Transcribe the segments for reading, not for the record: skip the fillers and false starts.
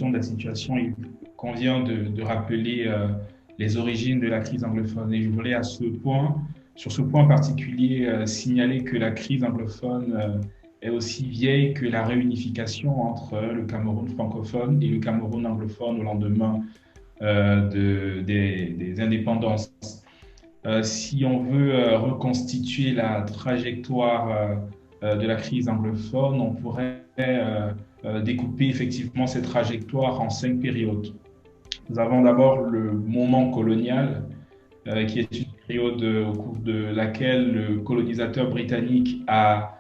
introduction de la situation, il convient de rappeler les origines de la crise anglophone. Et je voulais sur ce point particulier, signaler que la crise anglophone est aussi vieille que la réunification entre le Cameroun francophone et le Cameroun anglophone au lendemain des indépendances. Si on veut reconstituer la trajectoire de la crise anglophone, on pourrait découper effectivement cette trajectoire en 5 périodes. Nous avons d'abord le moment colonial, qui est une période au cours de laquelle le colonisateur britannique a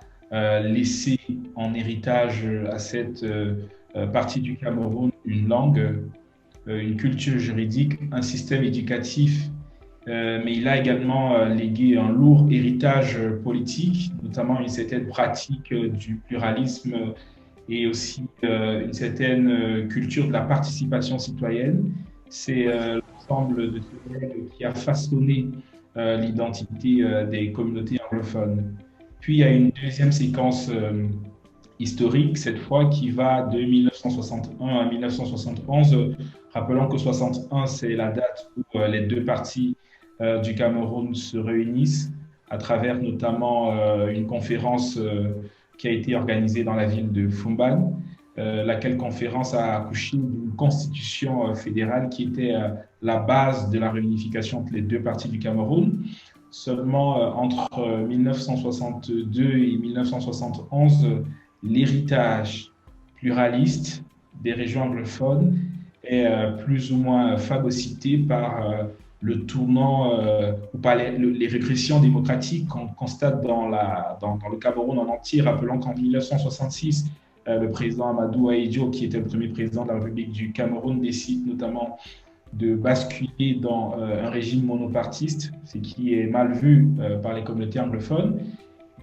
laissé en héritage à cette partie du Cameroun une langue, une culture juridique, un système éducatif, mais il a également légué un lourd héritage politique, notamment une certaine pratique du pluralisme et aussi une certaine culture de la participation citoyenne. C'est l'ensemble de ce modèle qui a façonné l'identité des communautés anglophones. Puis il y a une deuxième séquence historique, cette fois qui va de 1961 à 1971. Rappelons que 61, c'est la date où les deux parties du Cameroun se réunissent à travers notamment une conférence qui a été organisée dans la ville de Fumban, laquelle conférence a accouché d'une constitution fédérale qui était la base de la réunification entre les deux parties du Cameroun. Seulement entre 1962 et 1971, l'héritage pluraliste des régions anglophones est plus ou moins phagocyté par le tournant ou par les régressions démocratiques qu'on constate dans le Cameroun en entier. Rappelons qu'en 1966, le président Amadou Ahidjo, qui était le premier président de la République du Cameroun, décide notamment de basculer dans un régime monopartiste, ce qui est mal vu par les communautés anglophones.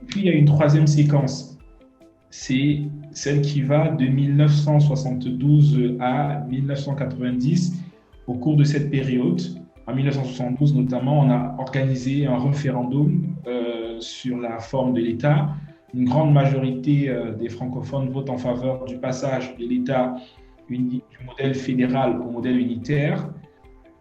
Puis il y a une troisième séquence, c'est celle qui va de 1972 à 1990. Au cours de cette période, en 1972 notamment, on a organisé un référendum sur la forme de l'État. Une grande majorité des francophones votent en faveur du passage de l'État du modèle fédéral au modèle unitaire.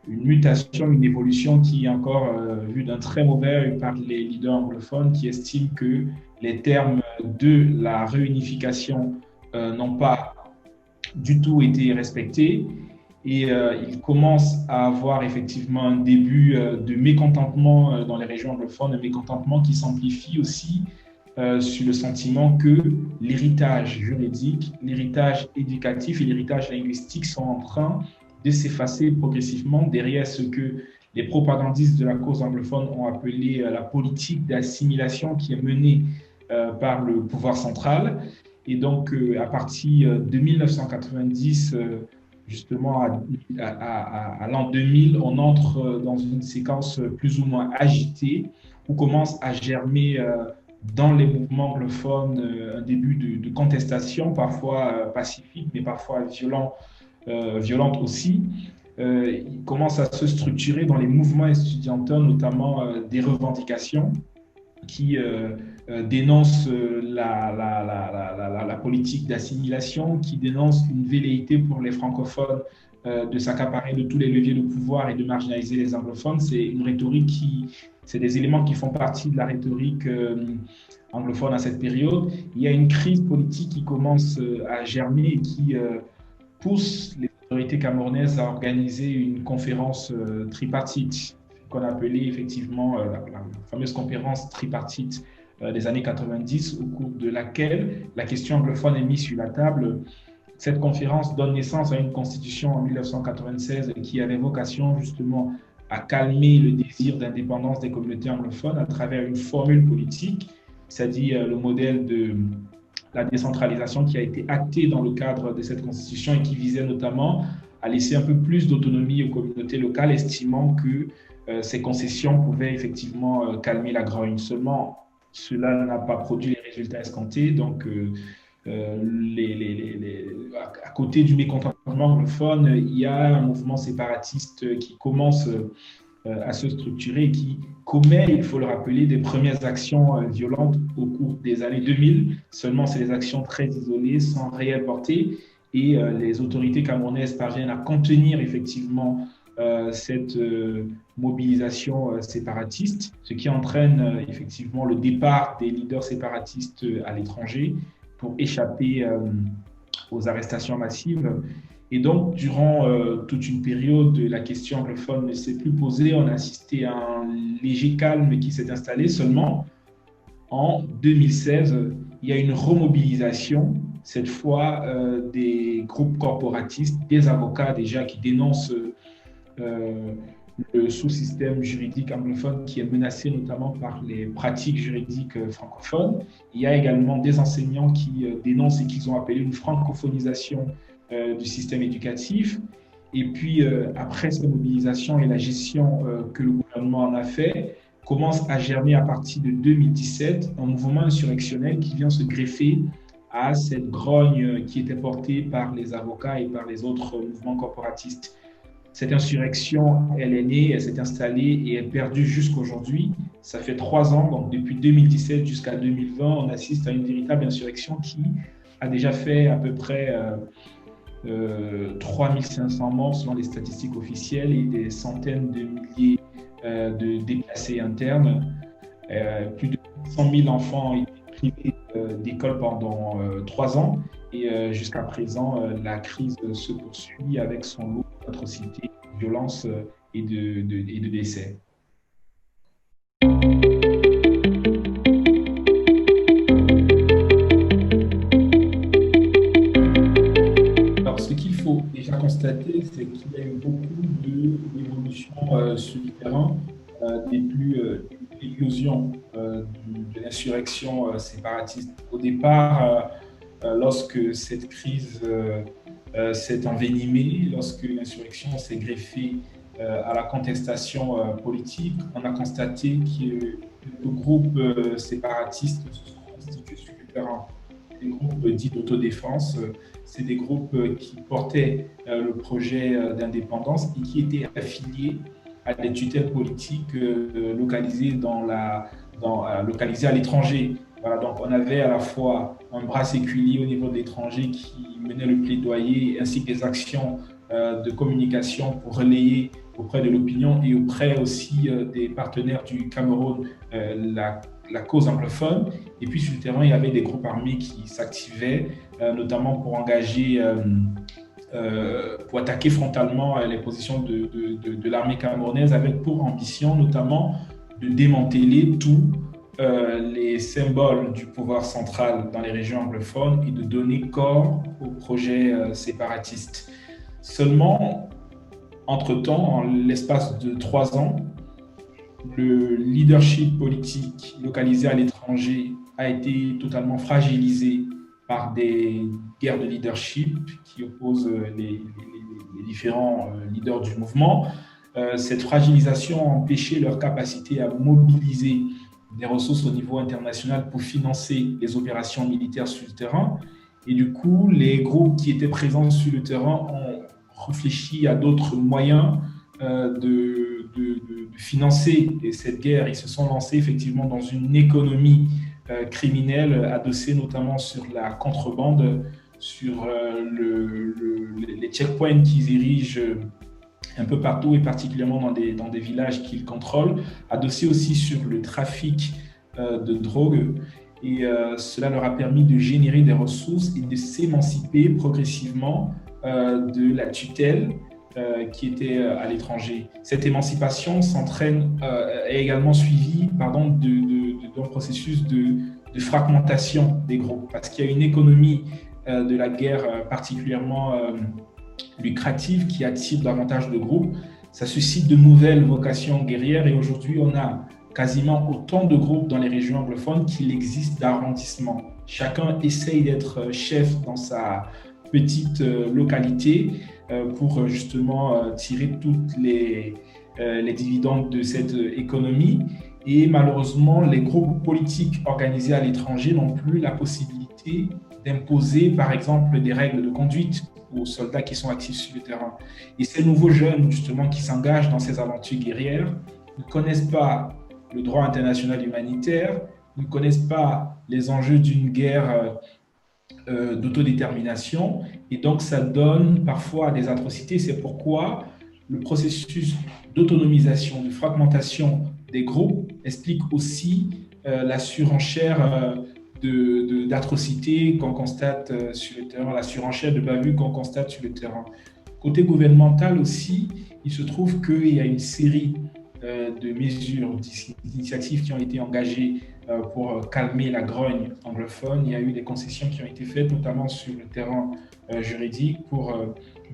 Une mutation, une évolution qui est encore vue d'un très mauvais œil par les leaders anglophones qui estiment que les termes de la réunification n'ont pas du tout été respectés. Et il commence à avoir effectivement un début de mécontentement dans les régions anglophones, un mécontentement qui s'amplifie aussi sur le sentiment que l'héritage juridique, l'héritage éducatif et l'héritage linguistique sont en train de s'effacer progressivement derrière ce que les propagandistes de la cause anglophone ont appelé la politique d'assimilation qui est menée par le pouvoir central. Et donc, à partir de 1990, justement à l'an 2000, on entre dans une séquence plus ou moins agitée où commence à germer dans les mouvements anglophones un début de contestation, parfois pacifique, mais parfois violente aussi. Il commence à se structurer dans les mouvements estudiantins, notamment des revendications qui dénoncent la politique d'assimilation, qui dénoncent une velléité pour les francophones de s'accaparer de tous les leviers de pouvoir et de marginaliser les anglophones. C'est une rhétorique c'est des éléments qui font partie de la rhétorique anglophone à cette période. Il y a une crise politique qui commence à germer et qui pousse les autorités camerounaises à organiser une conférence tripartite, qu'on appelait effectivement la fameuse conférence tripartite des années 90, au cours de laquelle la question anglophone est mise sur la table. Cette conférence donne naissance à une constitution en 1996 qui avait vocation justement à calmer le désir d'indépendance des communautés anglophones à travers une formule politique, c'est-à-dire le modèle de la décentralisation qui a été actée dans le cadre de cette constitution et qui visait notamment à laisser un peu plus d'autonomie aux communautés locales, estimant que ces concessions pouvaient effectivement calmer la grogne. Seulement, cela n'a pas produit les résultats escomptés. Donc, à côté du mécontentement anglophone, il y a un mouvement séparatiste qui commence à se structurer et qui commet, il faut le rappeler, des premières actions violentes au cours des années 2000. Seulement, c'est des actions très isolées, sans réelle portée. et les autorités camerounaises parviennent à contenir effectivement cette mobilisation séparatiste, ce qui entraîne effectivement le départ des leaders séparatistes à l'étranger pour échapper aux arrestations massives. Et donc, durant toute une période, la question anglophone ne s'est plus posée. On a assisté à un léger calme qui s'est installé. Seulement, en 2016, il y a une remobilisation, cette fois des groupes corporatistes, des avocats déjà qui dénoncent le sous-système juridique anglophone qui est menacé notamment par les pratiques juridiques francophones. Il y a également des enseignants qui dénoncent et qu'ils ont appelé une francophonisation du système éducatif. Et puis, après cette mobilisation et la gestion que le gouvernement en a fait, commence à germer à partir de 2017 un mouvement insurrectionnel qui vient se greffer à cette grogne qui était portée par les avocats et par les autres mouvements corporatistes. Cette insurrection, elle est née, elle s'est installée et elle perdure jusqu'à aujourd'hui. Ça fait 3 ans, donc depuis 2017 jusqu'à 2020, on assiste à une véritable insurrection qui a déjà fait à peu près 3500 morts selon les statistiques officielles et des centaines de milliers de déplacés internes. Plus de 100 000 enfants ont été privés d'école pendant 3 ans et jusqu'à présent, la crise se poursuit avec son lot d'atrocités, de violences et de décès. Alors, ce qu'il faut déjà constater, c'est qu'il y a eu beaucoup d'évolutions sur le terrain, l'éclosion de l'insurrection séparatiste. Au départ, lorsque cette crise s'est envenimée, lorsque l'insurrection s'est greffée à la contestation politique, on a constaté que le groupe séparatiste se sont constitués sur le terrain. Des groupes dits d'autodéfense, c'est des groupes qui portaient le projet d'indépendance et qui étaient affiliés à des tutelles politiques localisées à l'étranger. Voilà, donc on avait à la fois un bras séculier au niveau de l'étranger qui menait le plaidoyer ainsi que des actions de communication pour relayer auprès de l'opinion et auprès aussi des partenaires du Cameroun la cause anglophone. Et puis sur le terrain, il y avait des groupes armés qui s'activaient, notamment pour engager, pour attaquer frontalement les positions de l'armée camerounaise avec pour ambition notamment de démanteler tous les symboles du pouvoir central dans les régions anglophones et de donner corps au projet séparatiste. Seulement, entre-temps, en l'espace de 3 ans, le leadership politique localisé à l'étranger a été totalement fragilisé par des guerres de leadership qui opposent les différents leaders du mouvement. Cette fragilisation a empêché leur capacité à mobiliser des ressources au niveau international pour financer les opérations militaires sur le terrain. Et du coup, les groupes qui étaient présents sur le terrain ont réfléchi à d'autres moyens de financer cette guerre. Ils se sont lancés effectivement dans une économie criminelle adossée notamment sur la contrebande, sur les checkpoints qu'ils érigent un peu partout et particulièrement dans des villages qu'ils contrôlent, adossés aussi sur le trafic de drogue. Et cela leur a permis de générer des ressources et de s'émanciper progressivement de la tutelle qui était à l'étranger. Cette émancipation est également suivie d'un processus de fragmentation des groupes, parce qu'il y a une économie de la guerre particulièrement lucrative qui attire davantage de groupes. Ça suscite de nouvelles vocations guerrières et aujourd'hui, on a quasiment autant de groupes dans les régions anglophones qu'il existe d'arrondissements. Chacun essaye d'être chef dans sa petite localité pour justement tirer toutes les dividendes de cette économie. Et malheureusement, les groupes politiques organisés à l'étranger n'ont plus la possibilité d'imposer, par exemple, des règles de conduite aux soldats qui sont actifs sur le terrain. Et ces nouveaux jeunes, justement, qui s'engagent dans ces aventures guerrières, ne connaissent pas le droit international humanitaire, ne connaissent pas les enjeux d'une guerre d'autodétermination, et donc ça donne parfois des atrocités. C'est pourquoi le processus d'autonomisation, de fragmentation des groupes explique aussi la surenchère d'atrocités qu'on constate sur le terrain, la surenchère de bavures qu'on constate sur le terrain. Côté gouvernemental aussi, il se trouve qu'il y a une série de mesures, d'initiatives qui ont été engagées pour calmer la grogne anglophone. Il y a eu des concessions qui ont été faites, notamment sur le terrain juridique, pour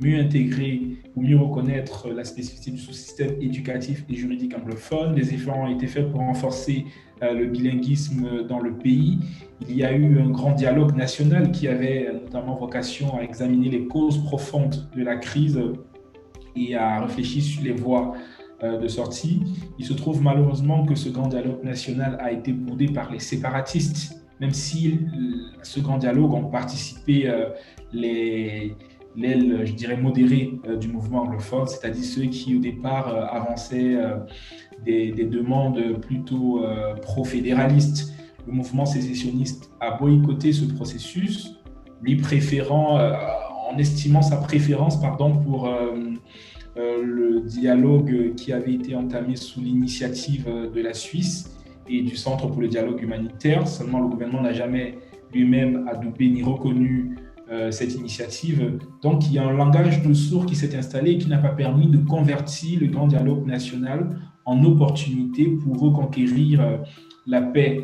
mieux intégrer ou mieux reconnaître la spécificité du sous-système éducatif et juridique anglophone. Des efforts ont été faits pour renforcer le bilinguisme dans le pays. Il y a eu un grand dialogue national qui avait notamment vocation à examiner les causes profondes de la crise et à réfléchir sur les voies de sortie. Il se trouve malheureusement que ce grand dialogue national a été boudé par les séparatistes, même si ce grand dialogue ont participé l'aile, je dirais, modérée du mouvement anglophone, c'est-à-dire ceux qui au départ avançaient des demandes plutôt pro-fédéralistes. Le mouvement sécessionniste a boycotté ce processus, lui préférant, en estimant sa préférence pour le dialogue qui avait été entamé sous l'initiative de la Suisse et du Centre pour le dialogue humanitaire. Seulement, le gouvernement n'a jamais lui-même adoubé ni reconnu cette initiative. Donc, il y a un langage de sourds qui s'est installé et qui n'a pas permis de convertir le grand dialogue national en opportunité pour reconquérir la paix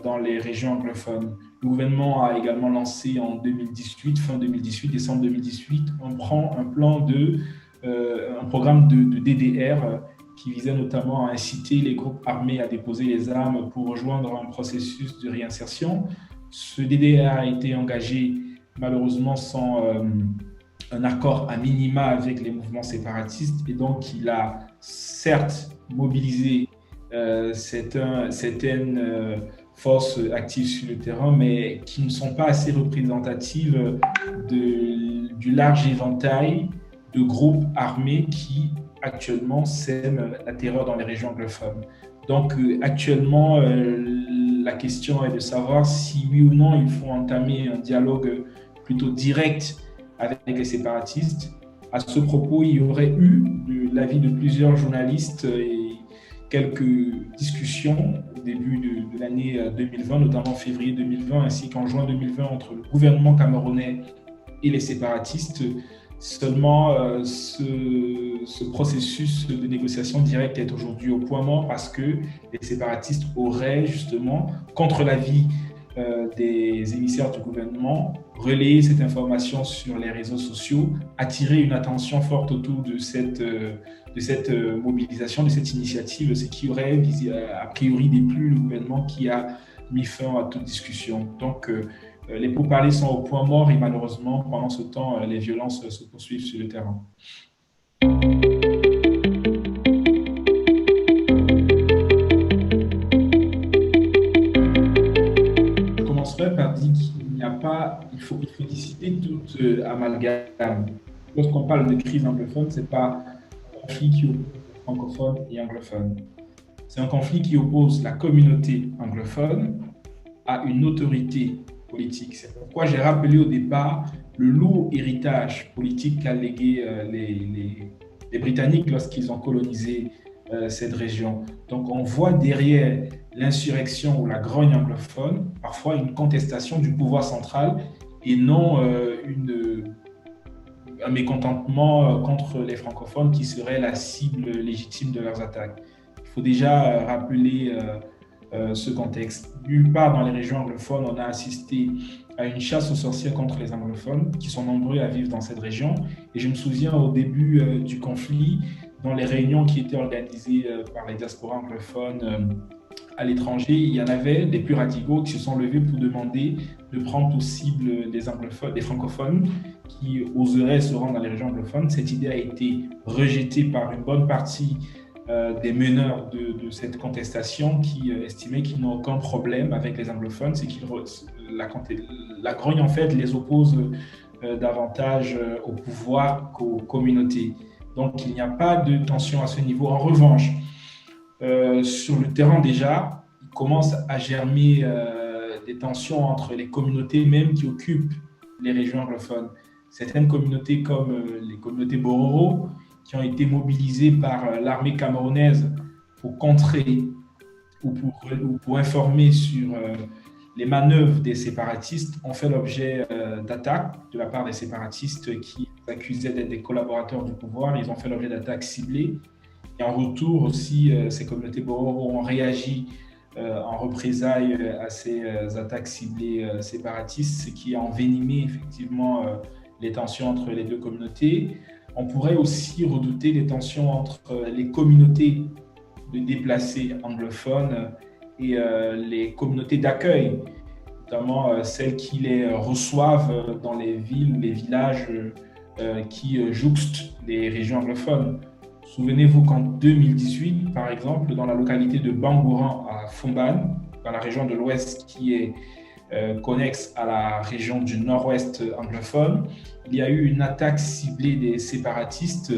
dans les régions anglophones. Le gouvernement a également lancé en 2018, fin 2018, décembre 2018, un programme de DDR qui visait notamment à inciter les groupes armés à déposer les armes pour rejoindre un processus de réinsertion. Ce DDR a été engagé malheureusement sans un accord à minima avec les mouvements séparatistes, et donc il a certes mobilisé certaines forces actives sur le terrain, mais qui ne sont pas assez représentatives du large éventail de groupes armés qui actuellement sèment la terreur dans les régions anglophones. Donc actuellement, la question est de savoir si oui ou non il faut entamer un dialogue plutôt direct avec les séparatistes. À ce propos, il y aurait eu l'avis de plusieurs journalistes et quelques discussions au début de l'année 2020, notamment en février 2020 ainsi qu'en juin 2020 entre le gouvernement camerounais et les séparatistes. Seulement, ce processus de négociation directe est aujourd'hui au point mort parce que les séparatistes auraient justement, contre l'avis des émissaires du gouvernement, relayé cette information sur les réseaux sociaux, attiré une attention forte autour de cette mobilisation, de cette initiative, ce qui aurait a priori déplu le gouvernement qui a mis fin à toute discussion. Donc, les pourparlers sont au point mort et malheureusement, pendant ce temps, les violences se poursuivent sur le terrain. Je commencerai par dire qu'il faut dissiper toute amalgame. Lorsqu'on parle de crise anglophone, ce n'est pas un conflit qui oppose francophones et anglophones. C'est un conflit qui oppose la communauté anglophone à une autorité politique. C'est pourquoi j'ai rappelé au départ le lourd héritage politique qu'a légué les Britanniques lorsqu'ils ont colonisé cette région. Donc on voit derrière l'insurrection ou la grogne anglophone parfois une contestation du pouvoir central et non un mécontentement contre les francophones qui seraient la cible légitime de leurs attaques. Il faut déjà rappeler ce contexte. Nulle part dans les régions anglophones, on a assisté à une chasse aux sorcières contre les anglophones, qui sont nombreux à vivre dans cette région. Et je me souviens au début du conflit, dans les réunions qui étaient organisées par les diasporas anglophones à l'étranger, il y en avait des plus radicaux qui se sont levés pour demander de prendre pour cible des francophones qui oseraient se rendre dans les régions anglophones. Cette idée a été rejetée par une bonne partie des meneurs de cette contestation qui estimaient qu'ils n'ont aucun problème avec les anglophones, c'est que la grogne en fait les oppose davantage au pouvoir qu'aux communautés. Donc il n'y a pas de tension à ce niveau. En revanche, sur le terrain déjà, il commence à germer des tensions entre les communautés même qui occupent les régions anglophones. Certaines communautés comme les communautés Bororo, qui ont été mobilisées par l'armée camerounaise pour contrer ou pour informer sur les manœuvres des séparatistes, ont fait l'objet d'attaques de la part des séparatistes qui accusaient d'être des collaborateurs du pouvoir. Ils ont fait l'objet d'attaques ciblées. Et en retour aussi, ces communautés Bororo ont réagi en représailles à ces attaques ciblées séparatistes, ce qui a envenimé effectivement les tensions entre les deux communautés. On pourrait aussi redouter des tensions entre les communautés de déplacés anglophones et les communautés d'accueil, notamment celles qui les reçoivent dans les villes ou les villages qui jouxtent les régions anglophones. Souvenez-vous qu'en 2018, par exemple, dans la localité de Bangourang à Foumban, dans la région de l'Ouest qui est connexe à la région du Nord-Ouest anglophone, il y a eu une attaque ciblée des séparatistes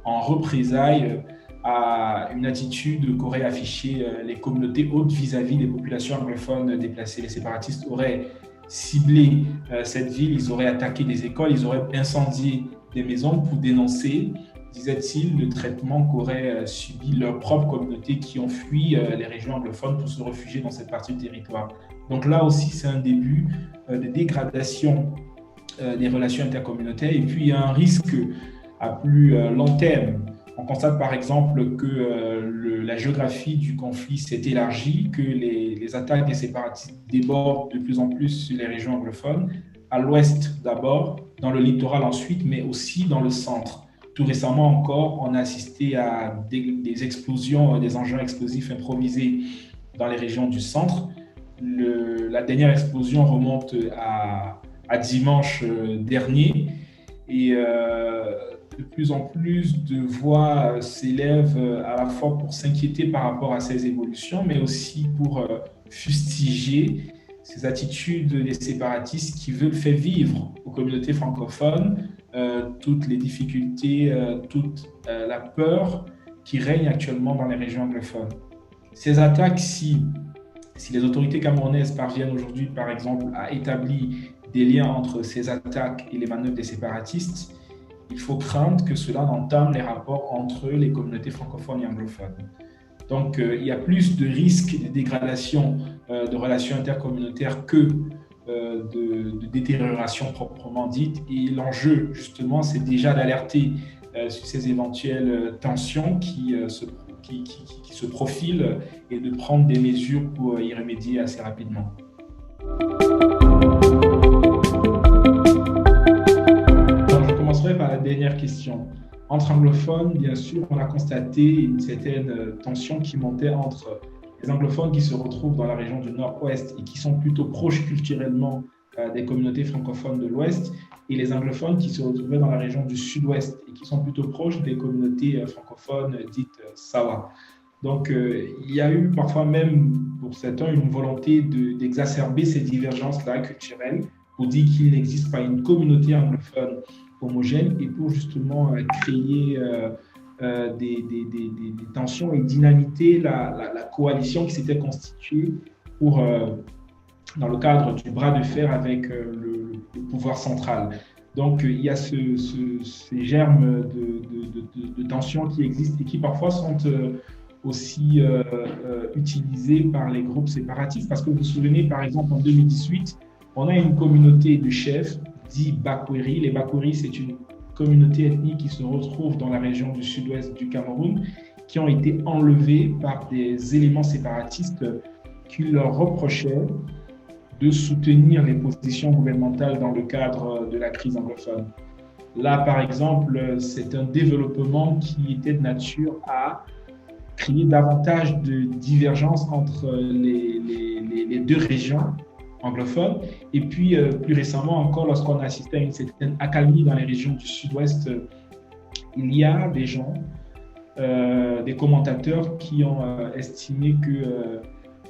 en représailles à une attitude qu'auraient affichée les communautés hautes vis-à-vis des populations anglophones déplacées. Les séparatistes auraient ciblé cette ville, ils auraient attaqué des écoles, ils auraient incendié des maisons pour dénoncer, disait-il, le traitement qu'auraient subi leurs propres communautés qui ont fui les régions anglophones pour se réfugier dans cette partie du territoire. Donc là aussi, c'est un début de dégradation des relations intercommunautaires. Et puis, il y a un risque à plus long terme. On constate par exemple que la géographie du conflit s'est élargie, que les attaques des séparatistes débordent de plus en plus sur les régions anglophones, à l'ouest d'abord, dans le littoral ensuite, mais aussi dans le centre. Tout récemment encore, on a assisté à des explosions, des engins explosifs improvisés dans les régions du centre. La dernière explosion remonte à dimanche dernier et de plus en plus de voix s'élèvent à la fois pour s'inquiéter par rapport à ces évolutions, mais aussi pour fustiger ces attitudes des séparatistes qui veulent faire vivre aux communautés francophones toutes les difficultés, toute la peur qui règne actuellement dans les régions anglophones. Ces attaques, si les autorités camerounaises parviennent aujourd'hui, par exemple, à établir des liens entre ces attaques et les manœuvres des séparatistes, il faut craindre que cela entame les rapports entre les communautés francophones et anglophones. Donc, il y a plus de risques de dégradation de relations intercommunautaires que de détérioration proprement dite. Et l'enjeu, justement, c'est déjà d'alerter sur ces éventuelles tensions qui se profilent et de prendre des mesures pour y remédier assez rapidement. Alors, je commencerai par la dernière question. Entre anglophones, bien sûr, on a constaté une certaine tension qui montait entre les anglophones qui se retrouvent dans la région du Nord-Ouest et qui sont plutôt proches culturellement des communautés francophones de l'Ouest, et les anglophones qui se retrouvaient dans la région du Sud-Ouest et qui sont plutôt proches des communautés francophones dites Sawa. Donc, il y a eu parfois même, pour certains, une volonté d'exacerber ces divergences-là culturelles pour dire qu'il n'existe pas une communauté anglophone homogène et pour justement créer des tensions et dynamiter la coalition qui s'était constituée pour, dans le cadre du bras de fer avec le pouvoir central. Donc, il y a ces germes de tensions qui existent et qui parfois sont aussi utilisés par les groupes séparatistes. Parce que vous vous souvenez, par exemple, en 2018, on a une communauté de chefs dits Bakweri. Les Bakweri, c'est une communauté ethnique qui se retrouve dans la région du sud-ouest du Cameroun, qui ont été enlevés par des éléments séparatistes qui leur reprochaient de soutenir les positions gouvernementales dans le cadre de la crise anglophone. Là, par exemple, c'est un développement qui était de nature à créer davantage de divergences entre les deux régions anglophones. Et puis, plus récemment encore, lorsqu'on a assisté à une certaine accalmie dans les régions du sud-ouest, il y a des gens, des commentateurs qui ont estimé que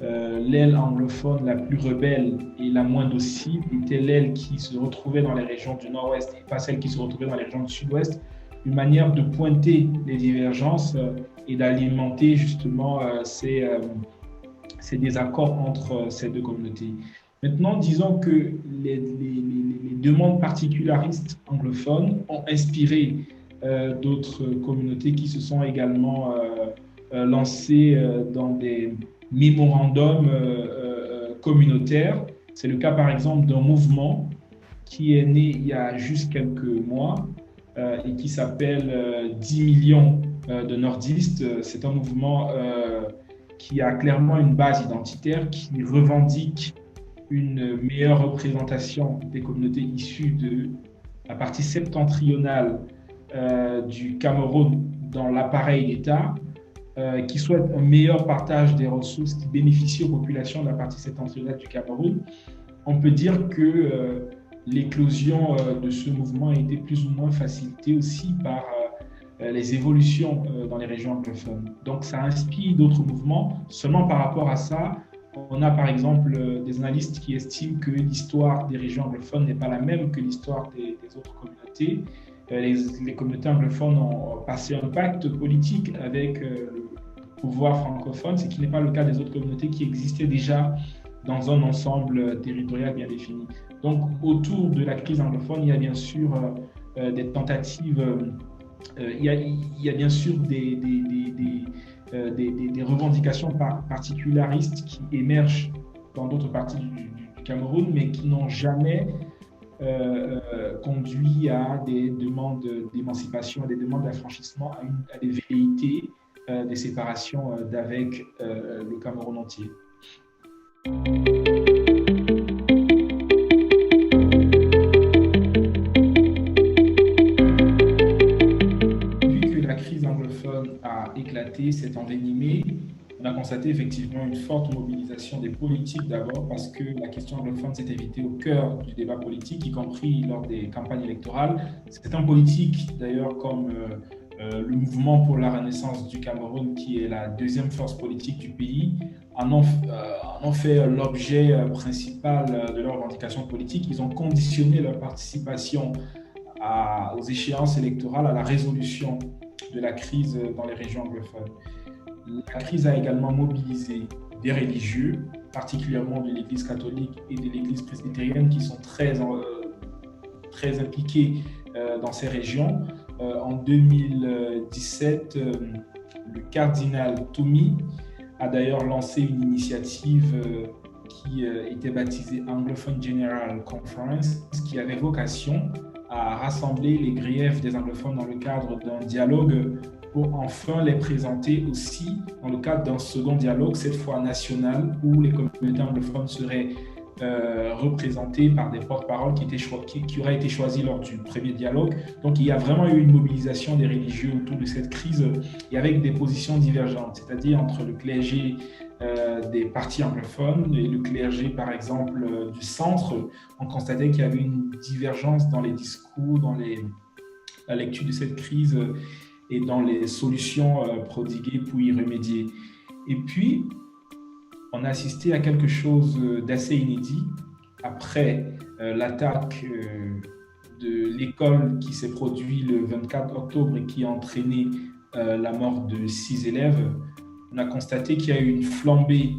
l'aile anglophone la plus rebelle et la moins docile était l'aile qui se retrouvait dans les régions du nord-ouest et pas celle qui se retrouvait dans les régions du sud-ouest, une manière de pointer les divergences et d'alimenter justement ces désaccords entre ces deux communautés. Maintenant, disons que les demandes particularistes anglophones ont inspiré d'autres communautés qui se sont également lancées dans des mémorandums communautaires. C'est le cas, par exemple, d'un mouvement qui est né il y a juste quelques mois et qui s'appelle 10 millions de nordistes. C'est un mouvement qui a clairement une base identitaire, qui revendique une meilleure représentation des communautés issues de la partie septentrionale du Cameroun dans l'appareil d'État, qui souhaite un meilleur partage des ressources qui bénéficient aux populations de la partie septentrionale du Cameroun. On peut dire que l'éclosion de ce mouvement a été plus ou moins facilitée aussi par les évolutions dans les régions anglophones. Donc ça inspire d'autres mouvements. Seulement par rapport à ça, on a par exemple des analystes qui estiment que l'histoire des régions anglophones n'est pas la même que l'histoire des autres communautés. Les communautés anglophones ont passé un pacte politique avec le pouvoir francophone, ce qui n'est pas le cas des autres communautés qui existaient déjà dans un ensemble territorial bien défini. Donc, autour de la crise anglophone, il y a bien sûr des tentatives, il y a bien sûr des revendications particularistes qui émergent dans d'autres parties du Cameroun, mais qui n'ont jamais conduit à des demandes d'émancipation, à des demandes d'affranchissement, à des velléités des séparations d'avec le Cameroun entier. A éclaté, s'est envenimé, on a constaté effectivement une forte mobilisation des politiques d'abord parce que la question anglophone s'est évitée au cœur du débat politique, y compris lors des campagnes électorales. C'est un politique d'ailleurs comme le mouvement pour la renaissance du Cameroun, qui est la deuxième force politique du pays, en ont fait l'objet principal de leurs revendications politiques. Ils ont conditionné leur participation aux échéances électorales à la résolution de la crise dans les régions anglophones. La crise a également mobilisé des religieux, particulièrement de l'Église catholique et de l'Église presbytérienne, qui sont très impliqués dans ces régions. En 2017, le cardinal Toumi a d'ailleurs lancé une initiative qui était baptisée Anglophone General Conference, qui avait vocation à rassembler les griefs des anglophones dans le cadre d'un dialogue pour enfin les présenter aussi dans le cadre d'un second dialogue, cette fois national, où les communautés anglophones seraient représentées par des porte-paroles qui auraient été choisis lors du premier dialogue. Donc il y a vraiment eu une mobilisation des religieux autour de cette crise et avec des positions divergentes, c'est-à-dire entre le clergé des partis anglophones et le clergé, par exemple, du centre. On constatait qu'il y avait une divergence dans les discours, dans la lecture de cette crise et dans les solutions prodiguées pour y remédier. Et puis, on a assisté à quelque chose d'assez inédit après l'attaque de l'école qui s'est produite le 24 octobre et qui a entraîné la mort de 6 élèves. On a constaté qu'il y a eu une flambée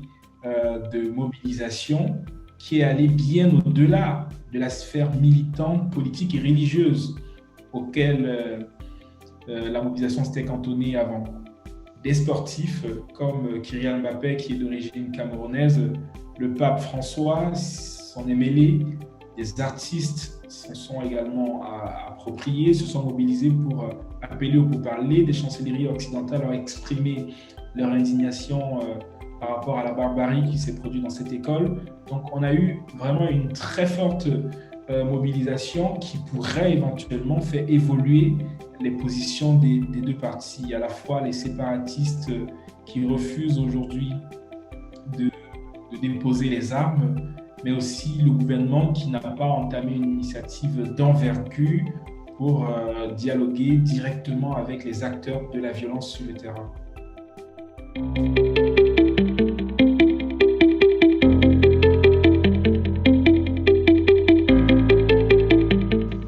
de mobilisation qui est allée bien au-delà de la sphère militante, politique et religieuse auquel la mobilisation s'était cantonnée avant. Des sportifs comme Kylian Mbappé, qui est d'origine camerounaise, le pape François s'en est mêlé, des artistes s'en sont également appropriés, se sont mobilisés pour appeler au pourparler. Des chancelleries occidentales ont exprimé leur indignation par rapport à la barbarie qui s'est produite dans cette école. Donc on a eu vraiment une très forte mobilisation qui pourrait éventuellement faire évoluer les positions des deux parties, à la fois les séparatistes qui refusent aujourd'hui de déposer les armes, mais aussi le gouvernement qui n'a pas entamé une initiative d'envergure pour dialoguer directement avec les acteurs de la violence sur le terrain.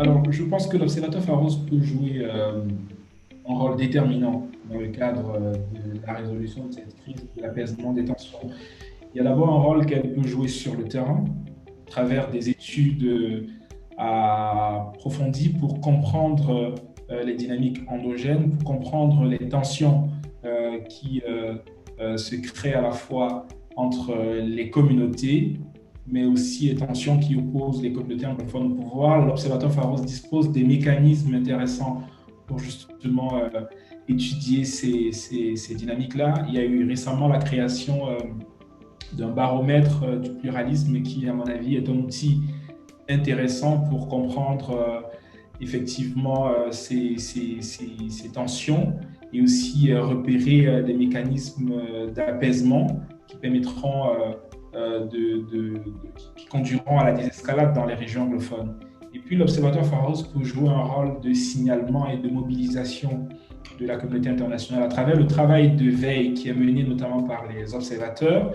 Alors, je pense que l'Observatoire Pharos peut jouer un rôle déterminant dans le cadre de la résolution de cette crise, de l'apaisement des tensions. Il y a d'abord un rôle qu'elle peut jouer sur le terrain, travers des études approfondies pour comprendre les dynamiques endogènes, pour comprendre les tensions qui se créent à la fois entre les communautés, mais aussi les tensions qui opposent les communautés anglophones au pouvoir. L'Observatoire Pharos dispose des mécanismes intéressants pour justement étudier ces dynamiques-là. Il y a eu récemment la création d'un baromètre du pluralisme qui, à mon avis, est un outil intéressant pour comprendre effectivement ces tensions et aussi repérer des mécanismes d'apaisement qui permettront qui conduiront à la désescalade dans les régions anglophones. Et puis l'Observatoire Pharos peut jouer un rôle de signalement et de mobilisation de la communauté internationale à travers le travail de veille qui est mené notamment par les observateurs.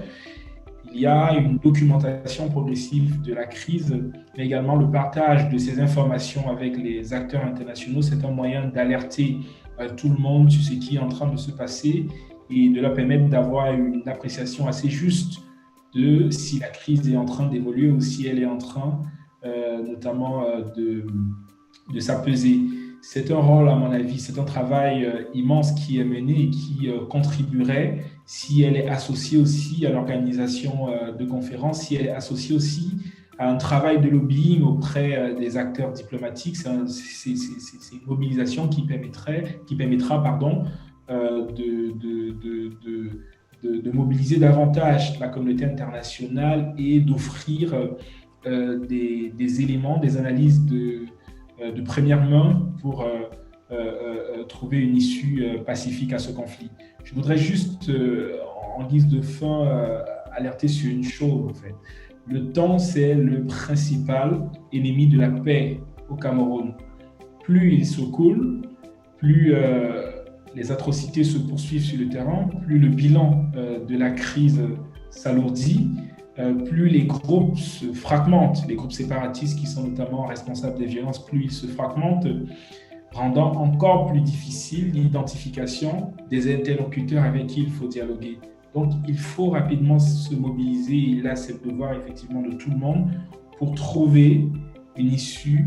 Il y a une documentation progressive de la crise, mais également le partage de ces informations avec les acteurs internationaux. C'est un moyen d'alerter tout le monde sur ce qui est en train de se passer et de leur permettre d'avoir une appréciation assez juste de si la crise est en train d'évoluer ou si elle est en train notamment de s'apaiser. C'est un rôle, à mon avis, c'est un travail immense qui est mené et qui contribuerait, si elle est associée aussi à l'organisation de conférences, si elle est associée aussi à un travail de lobbying auprès des acteurs diplomatiques. C'est une mobilisation qui permettra de mobiliser davantage la communauté internationale et d'offrir des éléments, des analyses de première main pour trouver une issue pacifique à ce conflit. Je voudrais juste, en guise de fin, alerter sur une chose, en fait. Le temps, c'est le principal ennemi de la paix au Cameroun. Plus il se coule, plus les atrocités se poursuivent sur le terrain, plus le bilan de la crise s'alourdit, plus les groupes se fragmentent, les groupes séparatistes qui sont notamment responsables des violences, plus ils se fragmentent, rendant encore plus difficile l'identification des interlocuteurs avec qui il faut dialoguer. Donc, il faut rapidement se mobiliser, et là, c'est le devoir effectivement de tout le monde, pour trouver une issue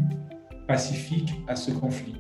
pacifique à ce conflit.